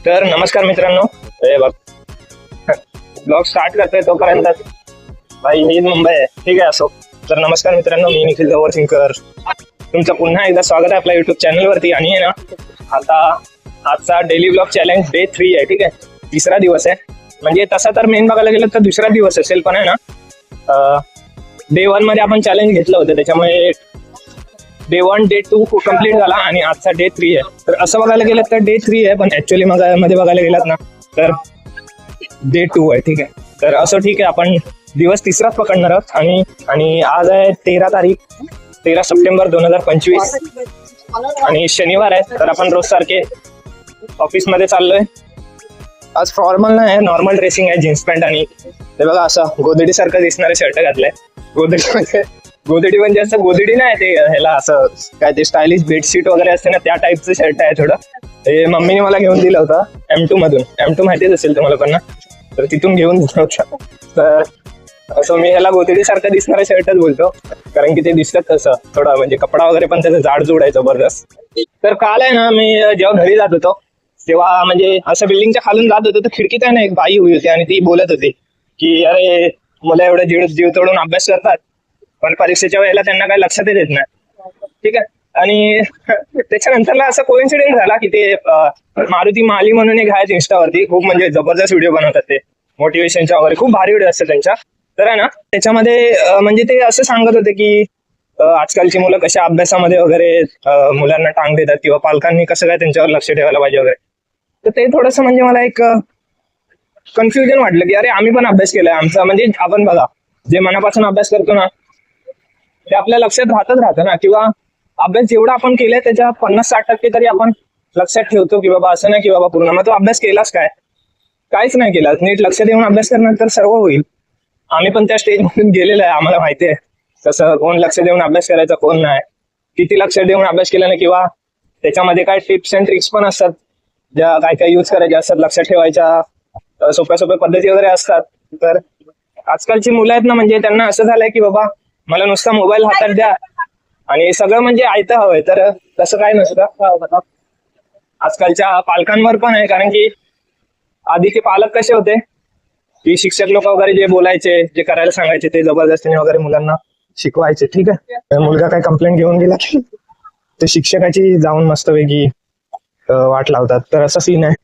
तर नमस्कार मित्रांनो, हे बघ ब्लॉग स्टार्ट करतोय तोपर्यंत भाई ईद मुंबई आहे, ठीक आहे. असो तर नमस्कार मित्रांनो, मी निखिल दवरसिंगकर, तुमचं पुन्हा एकदा स्वागत आहे आपल्या युट्यूब चॅनलवरती. आणि आहे ना, आता आजचा डेली ब्लॉग चॅलेंज डे 3 आहे, ठीक आहे. तिसरा दिवस आहे, म्हणजे तसा तर मेन बघायला गेलं तर दुसरा दिवस असेल, पण आहे ना डे 1 मध्ये आपण चॅलेंज घेतलं होतं, त्याच्यामुळे डे 1 डे 2 कम्प्लीट झाला आणि आजचा डे 3 आहे. तर असं बघायला गेलं तर डे 3 आहे, पण ऍक्च्युअली मध्ये बघायला गेलात ना तर डे 2 आहे, ठीक आहे. तर असं ठीक आहे, आपण दिवस तिसराच पकडणार आहोत. आणि आज आहे 13 सप्टेंबर 2025 आणि शनिवार आहे. तर आपण रोज सारखे ऑफिसमध्ये चाललोय. आज फॉर्मल नाही आहे, नॉर्मल ड्रेसिंग आहे, जीन्स पॅन्ट आणि ते बघा असं गोदडी सारखं दिसणारे शर्ट घातलंय. गोदडी म्हणजे असं गोदडी नाही, ते ह्याला असं काय ते स्टायलिश बेडशीट वगैरे असते ना, त्या टाईपचं शर्ट आहे थोडं. ते मम्मीने मला घेऊन दिलं होतं M2 मधून. M2 माहितीच असेल तुम्हाला पण ना, तर तिथून घेऊन दिलं होतं. तर असं मी ह्याला गोदडी सारखं दिसणारा शर्टच बोलतो, कारण की ते दिसतात तसं थोडं, म्हणजे कपडा वगैरे पण त्याचं जाडजूड आहे जबरदस्त. तर काल आहे ना, मी जेव्हा घरी जात होतो तेव्हा म्हणजे असं बिल्डिंगच्या खालून जात होतो, तर खिडकीत आहे ना एक बाई उभी होती आणि ती बोलत होती की अरे मुलं एवढं जीव तोडून अभ्यास करतात, पण परीक्षेच्या वेळेला त्यांना काही लक्षात येत नाही, ठीक आहे. आणि त्याच्यानंतरला असं कोइन्सिडेंट झाला की ते मारुती माली म्हणून एक आहेत इंस्टावरती, खूप म्हणजे जबरदस्त व्हिडिओ बनवतात ते, मोटिवेशनच्या वगैरे खूप भारी व्हिडिओ असतात त्यांच्या. तर आहे ना, त्याच्यामध्ये म्हणजे ते असं सांगत होते की आजकालची मुलं कशा अभ्यासामध्ये वगैरे मुलांना टांग देतात, किंवा पालकांनी कसं काय त्यांच्यावर लक्ष ठेवायला पाहिजे वगैरे. तर ते थोडंसं म्हणजे मला एक कन्फ्युजन वाटलं की अरे आम्ही पण अभ्यास केलाय आमचा, म्हणजे आपण बघा जे मनापासून अभ्यास करतो ना ते आपल्या लक्षात राहतं ना, किंवा अभ्यास जेवढा आपण केलाय त्याच्या 50-60% तरी आपण लक्षात ठेवतो, की बाबा असं नाही की बाबा पूर्ण मग तो अभ्यास केलाच काहीच नाही केला. नीट लक्ष देऊन अभ्यास करणार तर सर्व होईल. आम्ही पण त्या स्टेज मधून गेलेलो आहे, आम्हाला माहिती आहे कसं कोण लक्ष देऊन अभ्यास करायचा, कोण नाही, किती लक्ष देऊन अभ्यास केला नाही, किंवा त्याच्यामध्ये काय टिप्स अँड ट्रिक्स पण असतात ज्या काय यूज करायच्या असतात, लक्षात ठेवायच्या सोप्या पद्धती वगैरे असतात. तर आजकालची मुलं आहेत ना, म्हणजे त्यांना असं झालंय की बाबा मला नुसता मोबाईल हातात द्या आणि सगळं म्हणजे आयतं हवंय. तर तसं काय नसतं, आजकालच्या पालकांवर पण आहे, कारण की आधीचे पालक कसे होते की शिक्षक लोक वगैरे जे बोलायचे, जे करायला सांगायचे ते जबरदस्तीने वगैरे मुलांना शिकवायचे, ठीक आहे. मुलगा काही कंप्लेंट घेऊन गेला ते शिक्षकाची जाऊन मस्तपैकी वाट लावतात. तर असा सीन आहे.